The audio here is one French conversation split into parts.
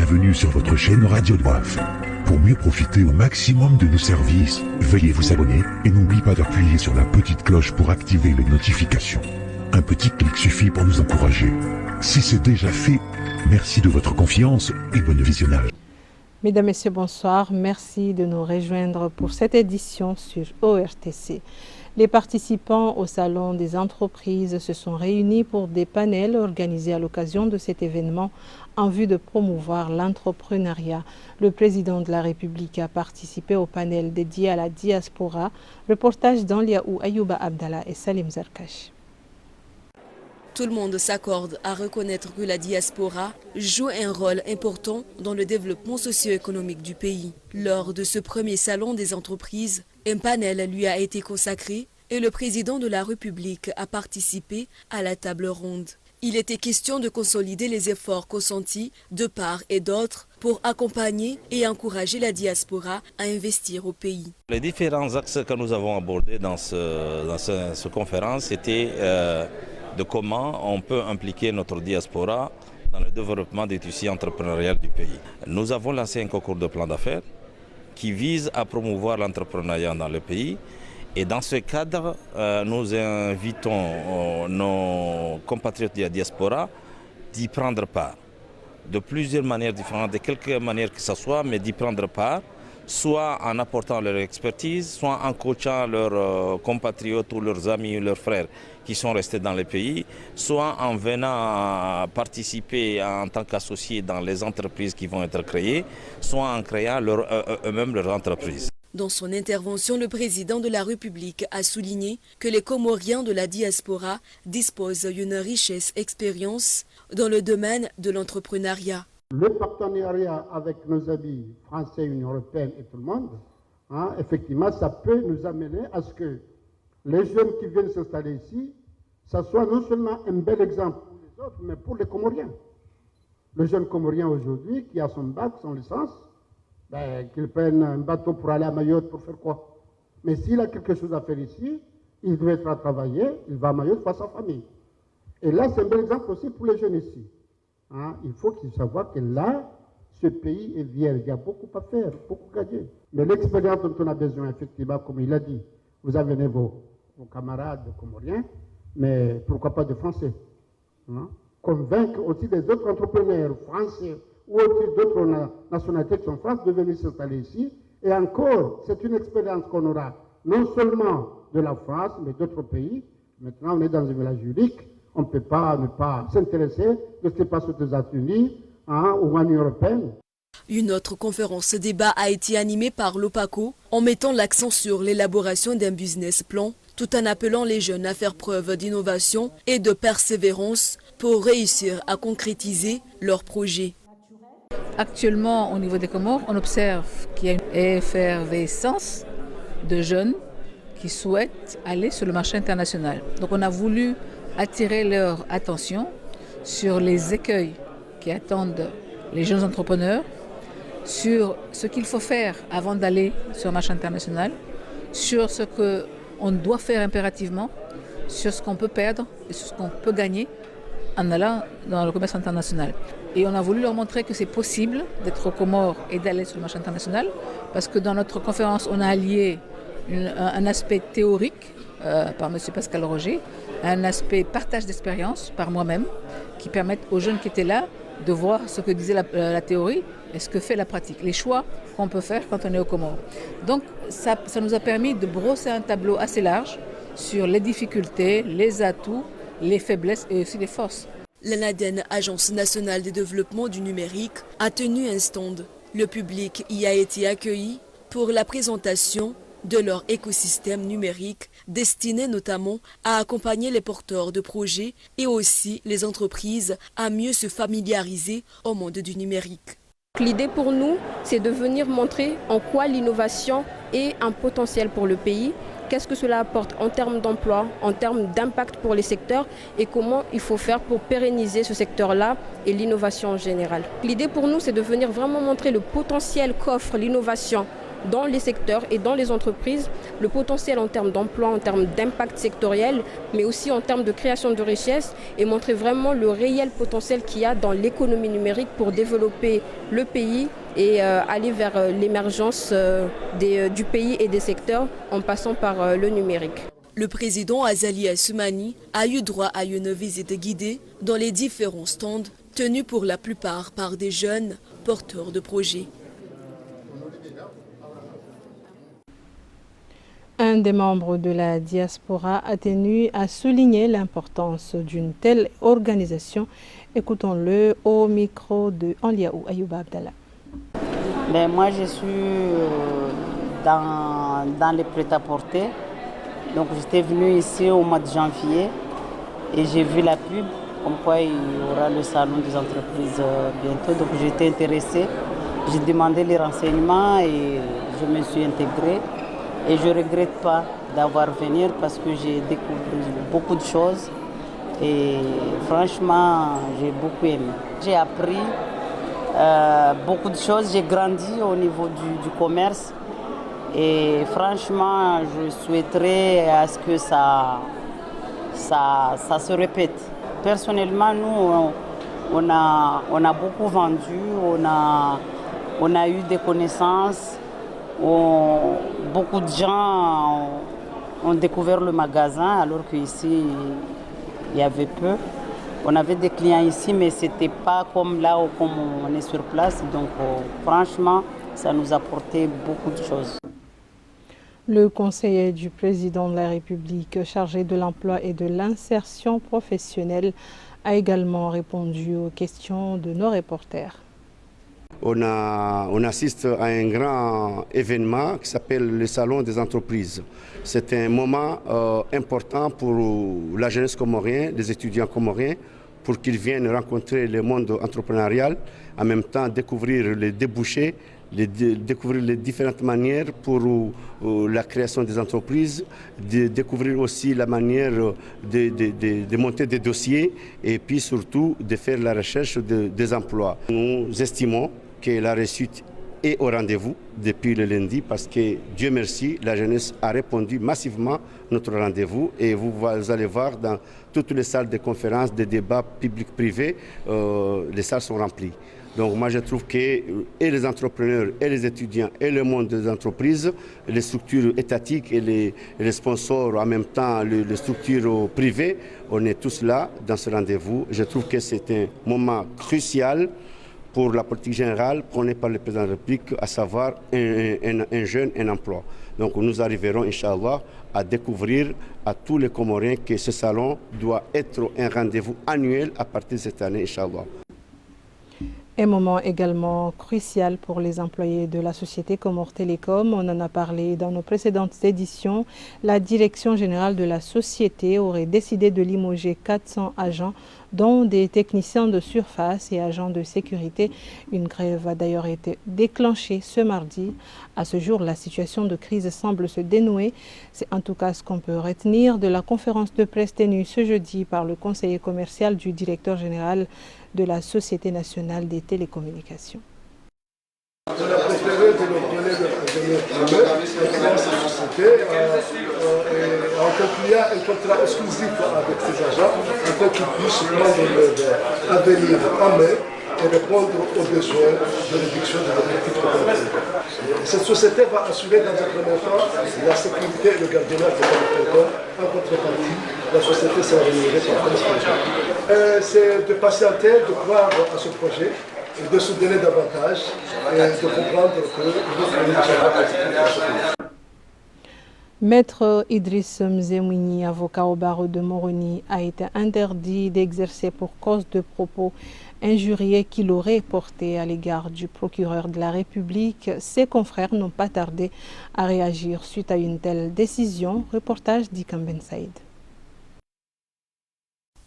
bienvenue sur votre chaîne Radio Doif. Pour mieux profiter au maximum de nos services, veuillez vous abonner et n'oubliez pas d'appuyer sur la petite cloche pour activer les notifications. Un petit clic suffit pour nous encourager. Si c'est déjà fait, merci de votre confiance et bon visionnage. Mesdames, Messieurs, bonsoir. Merci de nous rejoindre pour cette édition sur ORTC. Les participants au Salon des entreprises se sont réunis pour des panels organisés à l'occasion de cet événement en vue de promouvoir l'entrepreneuriat. Le président de la République a participé au panel dédié à la diaspora. Reportage d'Anliaou Ayouba Abdallah et Salim Zarkash. Tout le monde s'accorde à reconnaître que la diaspora joue un rôle important dans le développement socio-économique du pays. Lors de ce premier salon des entreprises, un panel lui a été consacré et le président de la République a participé à la table ronde. Il était question de consolider les efforts consentis de part et d'autre pour accompagner et encourager la diaspora à investir au pays. Les différents axes que nous avons abordés dans cette conférence étaient de comment on peut impliquer notre diaspora dans le développement des tissus entrepreneurial du pays. Nous avons lancé un concours de plan d'affaires qui vise à promouvoir l'entrepreneuriat dans le pays. Et dans ce cadre, nous invitons nos compatriotes de la diaspora d'y prendre part. De plusieurs manières différentes, de quelque manière que ce soit, mais d'y prendre part, soit en apportant leur expertise, soit en coachant leurs compatriotes ou leurs amis ou leurs frères qui sont restés dans le pays, soit en venant participer en tant qu'associés dans les entreprises qui vont être créées, soit en créant eux-mêmes leurs entreprises. Dans son intervention, le président de la République a souligné que les Comoriens de la diaspora disposent d'une richesse expérience dans le domaine de l'entrepreneuriat. Le partenariat avec nos amis français, Union européenne et tout le monde, effectivement, ça peut nous amener à ce que les jeunes qui viennent s'installer ici, ça soit non seulement un bel exemple pour les autres, mais pour les Comoriens. Le jeune Comorien aujourd'hui qui a son bac, son licence, qu'il prenne un bateau pour aller à Mayotte pour faire quoi? Mais s'il a quelque chose à faire ici, il doit être à travailler, il va à Mayotte voir sa famille. Et là, c'est un bel exemple aussi pour les jeunes ici. Il faut qu'ils sachent que là, ce pays est vierge. Il y a beaucoup à faire, beaucoup à gagner. Mais l'expérience dont on a besoin, effectivement, comme il a dit, vous avez vos camarades comoriens, mais pourquoi pas des Français? Convaincre aussi des autres entrepreneurs français ou d'autres nationalités qui sont en France de venir s'installer ici. Et encore, c'est une expérience qu'on aura non seulement de la France, mais d'autres pays. Maintenant, on est dans un village unique. On ne peut pas ne pas s'intéresser de ce qui se passe aux États-Unis ou en Union européenne. Une autre conférence débat a été animée par l'OPACO en mettant l'accent sur l'élaboration d'un business plan, tout en appelant les jeunes à faire preuve d'innovation et de persévérance pour réussir à concrétiser leurs projets. Actuellement, au niveau des Comores, on observe qu'il y a une effervescence de jeunes qui souhaitent aller sur le marché international. Donc on a voulu attirer leur attention sur les écueils qui attendent les jeunes entrepreneurs, sur ce qu'il faut faire avant d'aller sur le marché international, sur ce qu'on doit faire impérativement, sur ce qu'on peut perdre et sur ce qu'on peut gagner en allant dans le commerce international. Et on a voulu leur montrer que c'est possible d'être aux Comores et d'aller sur le marché international, parce que dans notre conférence, on a allié un aspect théorique par M. Pascal Roger, un aspect partage d'expérience par moi-même, qui permettent aux jeunes qui étaient là de voir ce que disait la théorie et ce que fait la pratique, les choix qu'on peut faire quand on est aux Comores. Donc ça nous a permis de brosser un tableau assez large sur les difficultés, les atouts, les faiblesses et aussi les forces. L'ANADEN, Agence nationale de développement du numérique, a tenu un stand. Le public y a été accueilli pour la présentation de leur écosystème numérique destiné notamment à accompagner les porteurs de projets et aussi les entreprises à mieux se familiariser au monde du numérique. L'idée pour nous, c'est de venir montrer en quoi l'innovation est un potentiel pour le pays, qu'est-ce que cela apporte en termes d'emploi, en termes d'impact pour les secteurs et comment il faut faire pour pérenniser ce secteur-là et l'innovation en général. L'idée pour nous, c'est de venir vraiment montrer le potentiel qu'offre l'innovation dans les secteurs et dans les entreprises, le potentiel en termes d'emploi, en termes d'impact sectoriel, mais aussi en termes de création de richesses et montrer vraiment le réel potentiel qu'il y a dans l'économie numérique pour développer le pays et aller vers l'émergence du pays et des secteurs en passant par le numérique. Le président Azali Assoumani a eu droit à une visite guidée dans les différents stands tenus pour la plupart par des jeunes porteurs de projets. Un des membres de la diaspora a tenu à souligner l'importance d'une telle organisation. Écoutons-le au micro de Anliaou Ayouba Abdallah. Moi, je suis dans les prêt-à-porter. Donc, j'étais venue ici au mois de janvier et j'ai vu la pub, comme quoi il y aura le salon des entreprises bientôt. Donc, j'ai été intéressée. J'ai demandé les renseignements et je me suis intégrée. Et je ne regrette pas d'avoir venu parce que j'ai découvert beaucoup de choses. Et franchement, j'ai beaucoup aimé. J'ai appris beaucoup de choses. J'ai grandi au niveau du commerce. Et franchement, je souhaiterais à ce que ça se répète. Personnellement, nous, on a beaucoup vendu, on a eu des connaissances. Beaucoup de gens ont découvert le magasin alors qu'ici, il y avait peu. On avait des clients ici, mais ce n'était pas comme là où on est sur place. Donc franchement, ça nous a apporté beaucoup de choses. Le conseiller du président de la République chargé de l'emploi et de l'insertion professionnelle a également répondu aux questions de nos reporters. On assiste à un grand événement qui s'appelle le Salon des entreprises. C'est un moment important pour la jeunesse comorienne, les étudiants comoriens, pour qu'ils viennent rencontrer le monde entrepreneurial, en même temps découvrir les débouchés, découvrir les différentes manières pour la création des entreprises, découvrir aussi la manière de monter des dossiers et puis surtout de faire la recherche des emplois. Nous estimons que la réussite est au rendez-vous depuis le lundi parce que, Dieu merci, la jeunesse a répondu massivement à notre rendez-vous et vous allez voir dans toutes les salles de conférences, des débats publics-privés, les salles sont remplies. Donc moi je trouve que et les entrepreneurs, et les étudiants, et le monde des entreprises, les structures étatiques et les sponsors, en même temps les structures privées, on est tous là dans ce rendez-vous. Je trouve que c'est un moment crucial pour la politique générale prônée par le président de la République, à savoir un jeune, un emploi. Donc nous arriverons, Inch'Allah, à découvrir à tous les Comoriens que ce salon doit être un rendez-vous annuel à partir de cette année, Inch'Allah. Un moment également crucial pour les employés de la société Comores Télécom. On en a parlé dans nos précédentes éditions. La direction générale de la société aurait décidé de limoger 400 agents, dont des techniciens de surface et agents de sécurité. Une grève a d'ailleurs été déclenchée ce mardi. À ce jour, la situation de crise semble se dénouer. C'est en tout cas ce qu'on peut retenir de la conférence de presse tenue ce jeudi par le conseiller commercial du directeur général de la Société nationale des télécommunications. On a préféré de leur donner la société en concluant un contrat exclusif avec ces agents afin qu'ils puissent prendre leur avenir en main et répondre aux besoins de réduction de l'objectif de qualité. Cette société va assurer dans un premier temps la sécurité et le gardiennage de l'entrepreneur. En contrepartie, la société sera rémunérée par le projet. C'est de patienter, de croire à ce projet, de se donner davantage et de comprendre que nous créons Maître Idriss Mzemouni, avocat au barreau de Moroni, a été interdit d'exercer pour cause de propos injurieux qu'il aurait porté à l'égard du procureur de la République. Ses confrères n'ont pas tardé à réagir suite à une telle décision. Reportage d'Ikam Ben Saïd.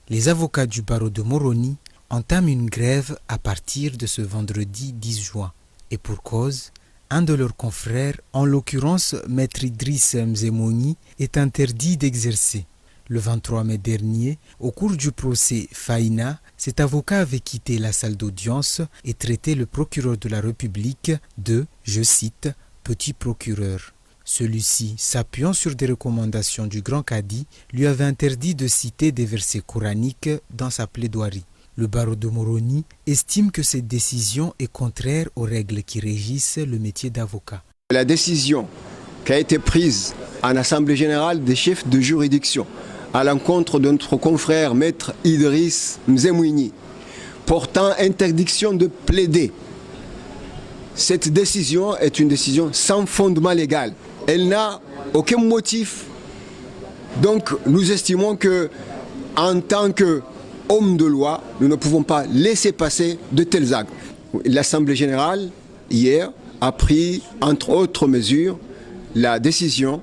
Les avocats du barreau de Moroni entament une grève à partir de ce vendredi 10 juin. Et pour cause, un de leurs confrères, en l'occurrence Maître Idriss Mzemouni, est interdit d'exercer. Le 23 mai dernier, au cours du procès Faïna, cet avocat avait quitté la salle d'audience et traité le procureur de la République de, je cite, petit procureur. Celui-ci, s'appuyant sur des recommandations du grand cadi, lui avait interdit de citer des versets coraniques dans sa plaidoirie. Le barreau de Moroni estime que cette décision est contraire aux règles qui régissent le métier d'avocat. La décision qui a été prise en Assemblée générale des chefs de juridiction à l'encontre de notre confrère maître Idriss Mzemouini, portant interdiction de plaider. Cette décision est une décision sans fondement légal. Elle n'a aucun motif. Donc nous estimons que, en tant qu'hommes de loi, nous ne pouvons pas laisser passer de tels actes. L'Assemblée générale, hier, a pris, entre autres mesures, la décision,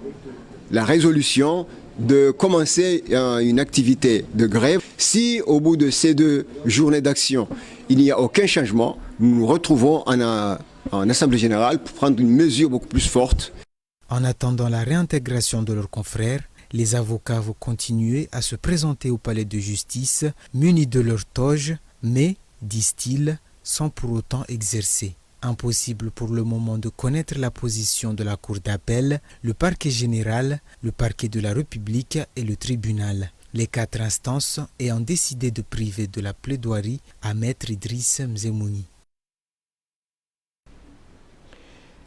la résolution de commencer une activité de grève. Si au bout de ces 2 journées d'action, il n'y a aucun changement, nous nous retrouvons en Assemblée générale pour prendre une mesure beaucoup plus forte. En attendant la réintégration de leurs confrères, les avocats vont continuer à se présenter au palais de justice munis de leur toge, mais, disent-ils, sans pour autant exercer. Impossible pour le moment de connaître la position de la Cour d'appel, le parquet général, le parquet de la République et le tribunal. Les 4 instances ayant décidé de priver de la plaidoirie à Maître Idriss Mzemouini.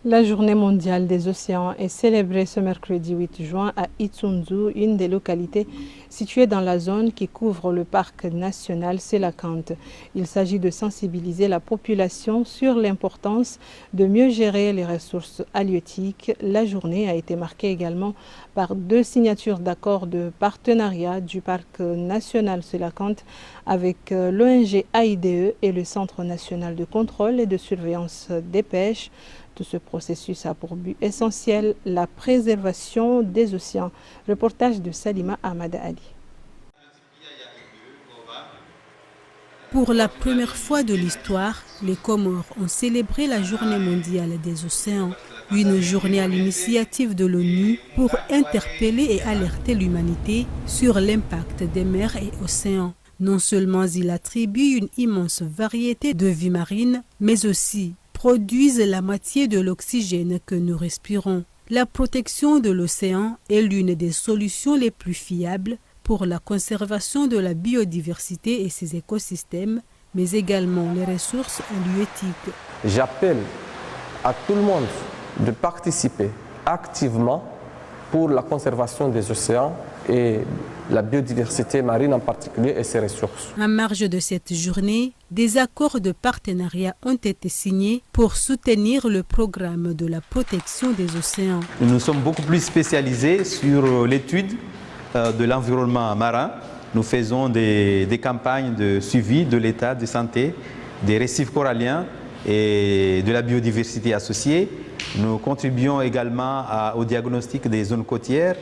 La journée mondiale des océans est célébrée ce mercredi 8 juin à Itsunzu, une des localités situées dans la zone qui couvre le parc national Selakante. Il s'agit de sensibiliser la population sur l'importance de mieux gérer les ressources halieutiques. La journée a été marquée également par 2 signatures d'accords de partenariat du parc national Selakante avec l'ONG AIDE et le Centre national de contrôle et de surveillance des pêches. Tout ce processus a pour but essentiel la préservation des océans. Reportage de Salima Ahmad Ali. Pour la première fois de l'histoire, les Comores ont célébré la Journée mondiale des océans, une journée à l'initiative de l'ONU pour interpeller et alerter l'humanité sur l'impact des mers et océans. Non seulement il attribue une immense variété de vies marines, mais aussi produisent la moitié de l'oxygène que nous respirons. La protection de l'océan est l'une des solutions les plus fiables pour la conservation de la biodiversité et ses écosystèmes, mais également les ressources halieutiques. J'appelle à tout le monde de participer activement pour la conservation des océans et la biodiversité marine en particulier et ses ressources. En marge de cette journée, des accords de partenariat ont été signés pour soutenir le programme de la protection des océans. Nous sommes beaucoup plus spécialisés sur l'étude de l'environnement marin. Nous faisons des campagnes de suivi de l'état de santé des récifs coralliens et de la biodiversité associée. Nous contribuons également au diagnostic des zones côtières,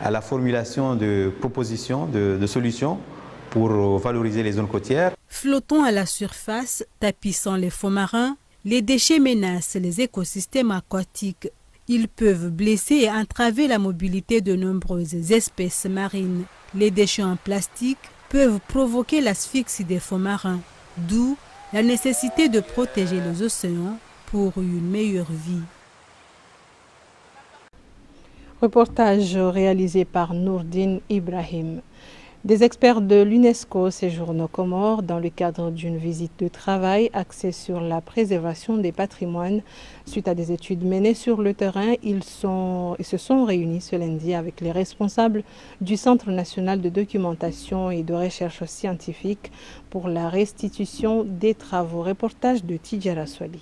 à la formulation de propositions, de solutions pour valoriser les zones côtières. Flottant à la surface, tapissant les fonds marins, les déchets menacent les écosystèmes aquatiques. Ils peuvent blesser et entraver la mobilité de nombreuses espèces marines. Les déchets en plastique peuvent provoquer l'asphyxie des fonds marins, d'où la nécessité de protéger les océans pour une meilleure vie. Reportage réalisé par Nourdine Ibrahim. Des experts de l'UNESCO séjournent aux Comores dans le cadre d'une visite de travail axée sur la préservation des patrimoines. Suite à des études menées sur le terrain, ils se sont réunis ce lundi avec les responsables du Centre national de documentation et de recherche scientifique pour la restitution des travaux. Reportage de Tidjara Swali.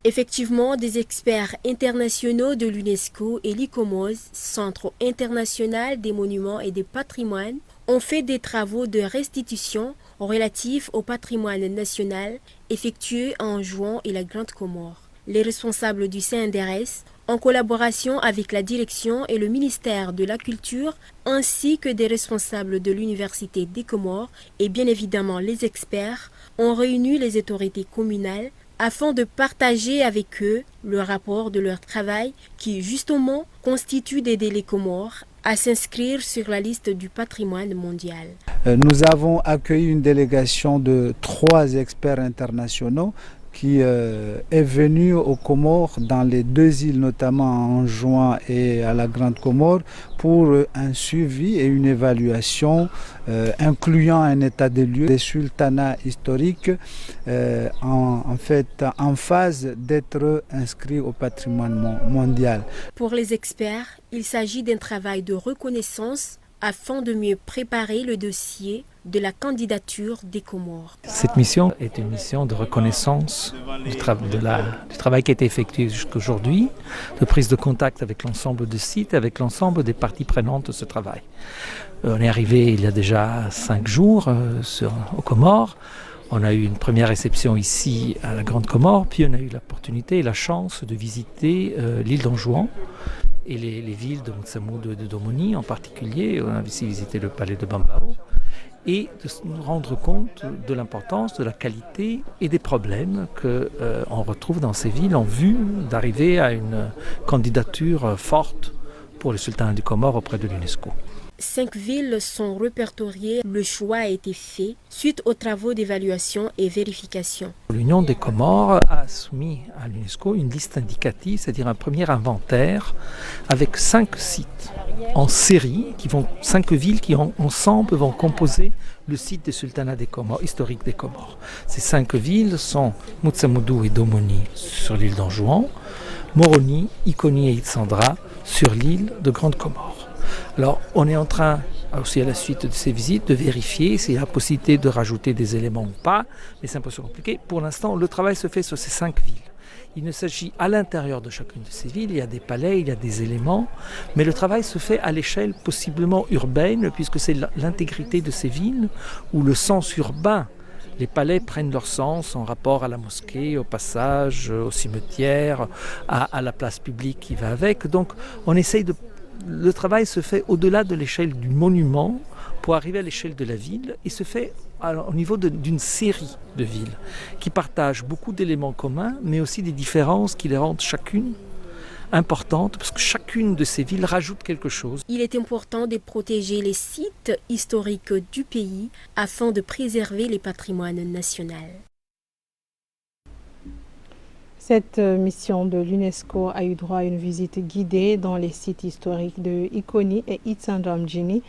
Effectivement, des experts internationaux de l'UNESCO et l'ICOMOS, Centre international des monuments et des patrimoines, ont fait des travaux de restitution relatifs au patrimoine national effectués en Juan et la Grande Comore. Les responsables du CNDRS, en collaboration avec la direction et le ministère de la Culture, ainsi que des responsables de l'Université des Comores et bien évidemment les experts, ont réuni les autorités communales afin de partager avec eux le rapport de leur travail qui, justement, constitue d'aider les Comores à s'inscrire sur la liste du patrimoine mondial. Nous avons accueilli une délégation de 3 experts internationaux qui est venu aux Comores, dans les 2 îles, notamment en juin et à la Grande Comore, pour un suivi et une évaluation incluant un état des lieux des sultanats historiques en phase d'être inscrits au patrimoine mondial. Pour les experts, il s'agit d'un travail de reconnaissance afin de mieux préparer le dossier de la candidature des Comores. Cette mission est une mission de reconnaissance du travail qui a été effectué jusqu'aujourd'hui, de prise de contact avec l'ensemble des sites, avec l'ensemble des parties prenantes de ce travail. On est arrivé il y a déjà 5 jours aux Comores. On a eu une première réception ici à la Grande Comore, puis on a eu l'opportunité et la chance de visiter l'île d'Anjouan et les villes de Mutsamudu et de Domoni en particulier. On a aussi visité le palais de Bambao et de nous rendre compte de l'importance, de la qualité et des problèmes qu'on retrouve dans ces villes en vue d'arriver à une candidature forte pour le sultanat du Comore auprès de l'UNESCO. 5 villes sont répertoriées. Le choix a été fait suite aux travaux d'évaluation et vérification. L'Union des Comores a soumis à l'UNESCO une liste indicative, c'est-à-dire un premier inventaire avec 5 sites en série, 5 villes qui ensemble vont composer le site des sultanats des Comores, historique des Comores. Ces 5 villes sont Mutsamudu et Domoni sur l'île d'Anjouan, Moroni, Iconi et Itsandra sur l'île de Grande Comore. Alors, on est en train, aussi à la suite de ces visites, de vérifier s'il y a la possibilité de rajouter des éléments ou pas, mais c'est un peu compliqué. Pour l'instant, le travail se fait sur ces 5 villes. Il ne s'agit à l'intérieur de chacune de ces villes, il y a des palais, il y a des éléments, mais le travail se fait à l'échelle possiblement urbaine, puisque c'est l'intégrité de ces villes où le sens urbain, les palais prennent leur sens en rapport à la mosquée, au passage, au cimetière, à la place publique qui va avec. Donc, on essaye le travail se fait au-delà de l'échelle du monument pour arriver à l'échelle de la ville et se fait au niveau d'une série de villes qui partagent beaucoup d'éléments communs mais aussi des différences qui les rendent chacune importante parce que chacune de ces villes rajoute quelque chose. Il est important de protéger les sites historiques du pays afin de préserver les patrimoines nationaux. Cette mission de l'UNESCO a eu droit à une visite guidée dans les sites historiques de Iconi et Itsandra-Mjini.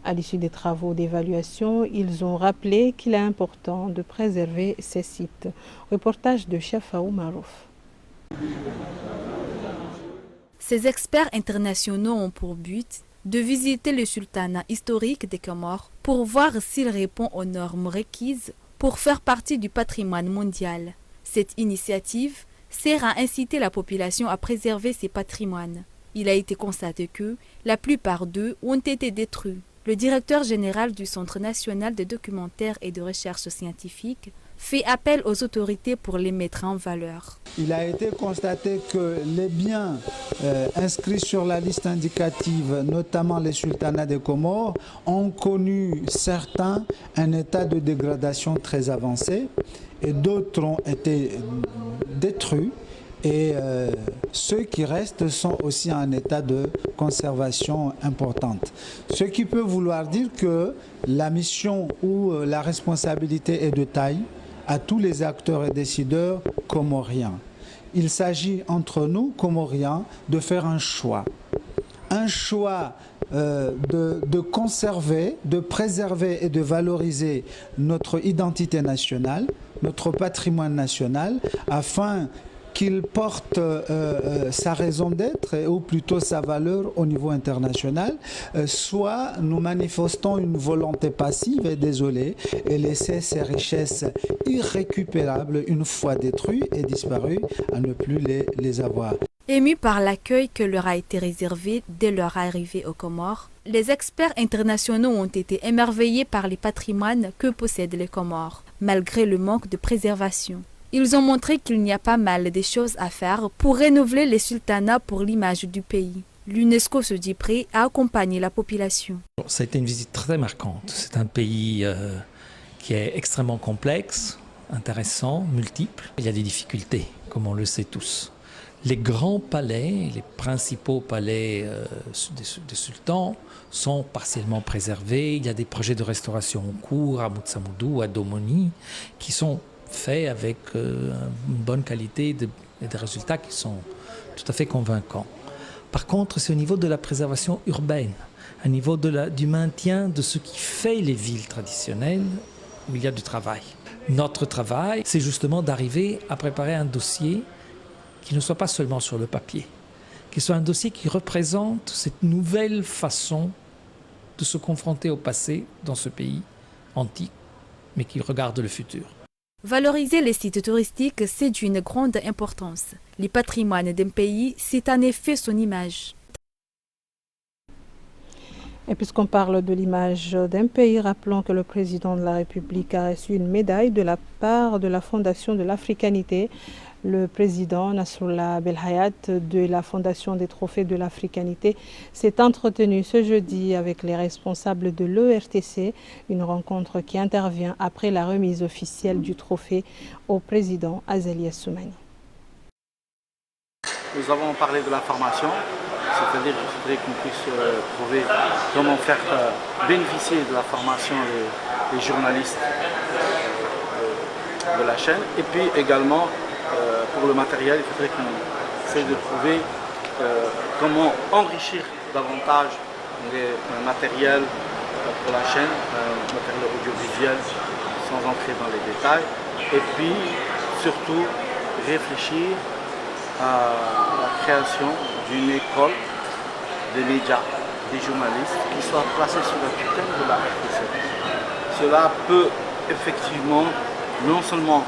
À l'issue des travaux d'évaluation, ils ont rappelé qu'il est important de préserver ces sites. Reportage de Shafaou Marouf. Ces experts internationaux ont pour but de visiter le sultanat historique des Comores pour voir s'il répond aux normes requises pour faire partie du patrimoine mondial. Cette initiative sert à inciter la population à préserver ses patrimoines. Il a été constaté que la plupart d'eux ont été détruits. Le directeur général du Centre national de documentaire et de recherche scientifique fait appel aux autorités pour les mettre en valeur. Il a été constaté que les biens inscrits sur la liste indicative, notamment les sultanats des Comores, ont connu certains un état de dégradation très avancé et d'autres ont été détruits et ceux qui restent sont aussi en état de conservation importante. Ce qui peut vouloir dire que la mission ou la responsabilité est de taille à tous les acteurs et décideurs comoriens. Il s'agit entre nous, Comoriens, de faire un choix. Un choix de conserver, de préserver et de valoriser notre identité nationale, notre patrimoine national, afin qu'il porte sa raison d'être, ou plutôt sa valeur au niveau international, soit nous manifestons une volonté passive et désolée et laisser ces richesses irrécupérables une fois détruites et disparues à ne plus les avoir. Émus par l'accueil que leur a été réservé dès leur arrivée aux Comores, les experts internationaux ont été émerveillés par les patrimoines que possèdent les Comores, malgré le manque de préservation. Ils ont montré qu'il y a pas mal de choses à faire pour renouveler les sultanats pour l'image du pays. L'UNESCO se dit prêt à accompagner la population. Ça a été une visite très marquante. C'est un pays qui est extrêmement complexe, intéressant, multiple. Il y a des difficultés, comme on le sait tous. Les grands palais, les principaux palais des sultans sont partiellement préservés. Il y a des projets de restauration en cours à Mutsamudu, à Domoni, qui sont fait avec une bonne qualité et des résultats qui sont tout à fait convaincants. Par contre, c'est au niveau de la préservation urbaine, au niveau du maintien de ce qui fait les villes traditionnelles où il y a du travail. Notre travail, c'est justement d'arriver à préparer un dossier qui ne soit pas seulement sur le papier, qui soit un dossier qui représente cette nouvelle façon de se confronter au passé dans ce pays antique, mais qui regarde le futur. Valoriser les sites touristiques, c'est d'une grande importance. Le patrimoine d'un pays, c'est en effet son image. Et puisqu'on parle de l'image d'un pays, rappelons que le président de la République a reçu une médaille de la part de la Fondation de l'Africanité. Le président Nasrullah Belhayat de la Fondation des Trophées de l'Africanité s'est entretenu ce jeudi avec les responsables de l'ERTC, une rencontre qui intervient après la remise officielle du trophée au président Azali Assoumani. Nous avons parlé de la formation, c'est-à-dire qu'il faudrait qu'on puisse trouver comment faire bénéficier de la formation les journalistes de la chaîne, et puis également pour le matériel, il faudrait qu'on essaye de trouver comment enrichir davantage les matériels pour la chaîne, matériel audiovisuel, sans entrer dans les détails. Et puis, surtout, réfléchir à la création d'une école des médias, des journalistes, qui soit placée sous la tutelle de la RTC. Cela peut effectivement non seulement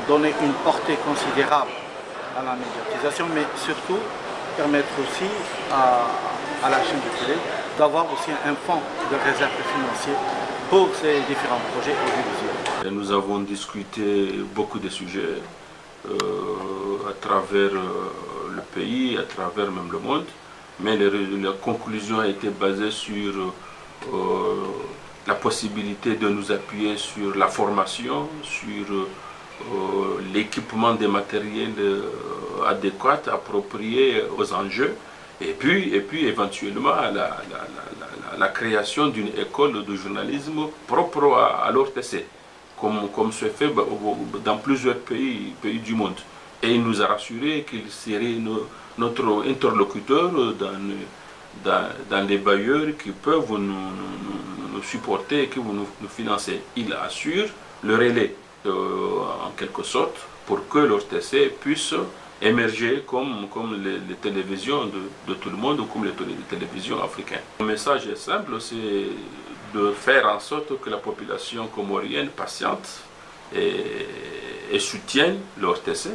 donner une portée considérable à la médiatisation, mais surtout permettre aussi à la chaîne de télé d'avoir aussi un fonds de réserve financier pour ces différents projets audiovisuels. Nous avons discuté beaucoup de sujets à travers le pays, à travers même le monde, mais la conclusion a été basée sur la possibilité de nous appuyer sur la formation, sur l'équipement des matériels adéquats, appropriés aux enjeux, et puis éventuellement la création d'une école de journalisme propre à l'ORTC, comme se fait dans plusieurs pays du monde. Et il nous a rassuré qu'il serait notre interlocuteur dans les bailleurs qui peuvent nous supporter et qui vont nous financer. Il assure le relais en quelque sorte pour que l'ORTC puisse émerger comme les télévisions de tout le monde ou comme les télévisions africaines. Le message est simple, c'est de faire en sorte que la population comorienne patiente et soutienne l'ORTC.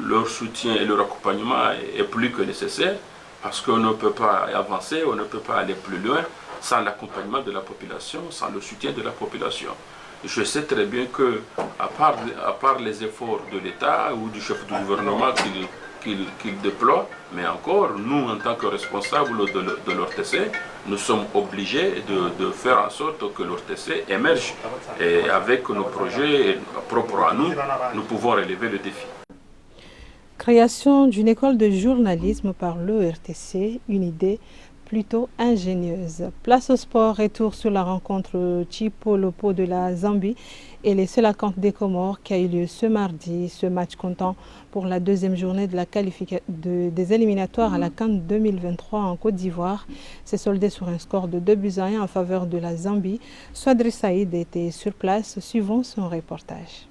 Leur soutien et leur accompagnement est plus que nécessaire parce qu'on ne peut pas avancer, on ne peut pas aller plus loin sans l'accompagnement de la population, sans le soutien de la population. Je sais très bien que, à part les efforts de l'État ou du chef du gouvernement qu'il déploie, mais encore, nous, en tant que responsables de l'ORTC, nous sommes obligés de faire en sorte que l'ORTC émerge. Et avec nos projets propres à nous, nous pouvons relever le défi. Création d'une école de journalisme par l'ERTC, une idée plutôt ingénieuse. Place au sport, retour sur la rencontre Chipolopolo de la Zambie et les Selacanth des Comores qui a eu lieu ce mardi. Ce match comptant pour la deuxième journée de la des éliminatoires à la CAN 2023 en Côte d'Ivoire s'est soldé sur un score de 2-1 en faveur de la Zambie. Swadri Saïd était sur place, suivant son reportage.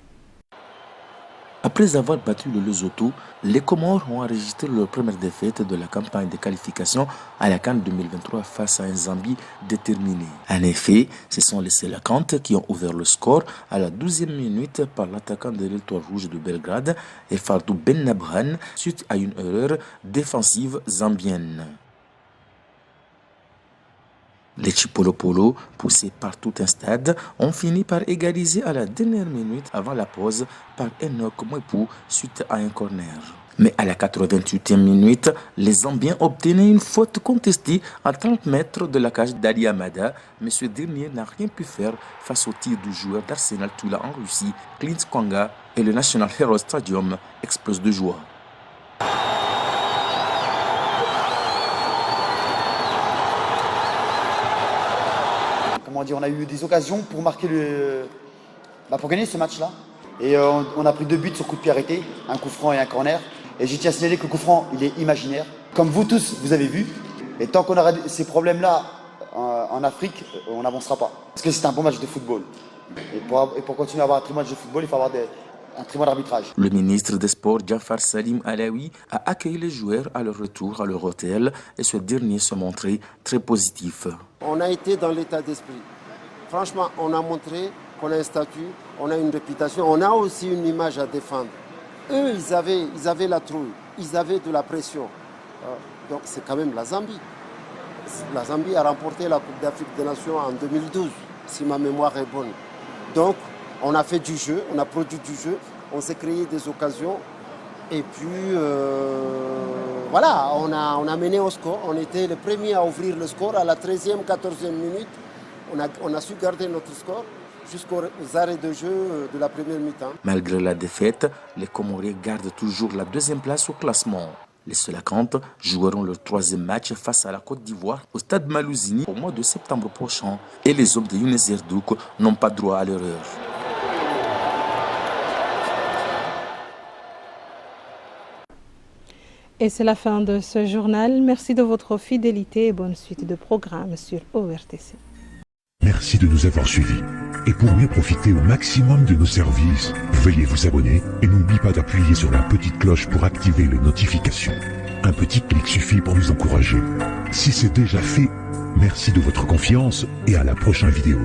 Après avoir battu le Lesotho, les Comores ont enregistré leur première défaite de la campagne de qualification à la CAN 2023 face à un Zambie déterminé. En effet, ce sont les Selacanth qui ont ouvert le score à la 12e minute par l'attaquant de l'Étoile Rouge de Belgrade, Fardou Ben Nabhan, suite à une erreur défensive zambienne. Les Chipolopolo, poussés par tout un stade, ont fini par égaliser à la dernière minute avant la pause par Enoch Mwepu suite à un corner. Mais à la 88e minute, les Zambiens obtenaient une faute contestée à 30 mètres de la cage d'Ali Amada, mais ce dernier n'a rien pu faire face au tir du joueur d'Arsenal Toula en Russie, Clint Kwanga, et le National Hero Stadium explose de joie. On a eu des occasions pour marquer pour gagner ce match-là. Et on a pris 2 buts sur coup de pied arrêté, un coup franc et un corner. Et j'ai tiens à signaler que le coup franc, il est imaginaire. Comme vous tous, vous avez vu. Et tant qu'on aura ces problèmes-là en Afrique, on n'avancera pas. Parce que c'est un bon match de football. Et pour continuer à avoir un très bon match de football, il faut avoir un très bon arbitrage. Le ministre des Sports, Jafar Salim Alaoui, a accueilli les joueurs à leur retour à leur hôtel et ce dernier se montrait très positif. On a été dans l'état d'esprit. Franchement, on a montré qu'on a un statut, on a une réputation, on a aussi une image à défendre. Eux, ils avaient la trouille, ils avaient de la pression. Donc c'est quand même la Zambie. La Zambie a remporté la Coupe d'Afrique des Nations en 2012, si ma mémoire est bonne. Donc on a fait du jeu, on a produit du jeu, on s'est créé des occasions. Et puis voilà, on a mené au score. On était les premiers à ouvrir le score à la 13e, 14e minute. On a su garder notre score jusqu'aux arrêts de jeu de la première mi-temps. Malgré la défaite, les Comoriens gardent toujours la 2e place au classement. Les Selakantes joueront leur 3e match face à la Côte d'Ivoire au stade Malouzini au mois de septembre prochain. Et les hommes de Younes Erdouk n'ont pas droit à l'erreur. Et c'est la fin de ce journal. Merci de votre fidélité et bonne suite de programmes sur ORTC. Merci de nous avoir suivis. Et pour mieux profiter au maximum de nos services, veuillez vous abonner et n'oubliez pas d'appuyer sur la petite cloche pour activer les notifications. Un petit clic suffit pour nous encourager. Si c'est déjà fait, merci de votre confiance et à la prochaine vidéo.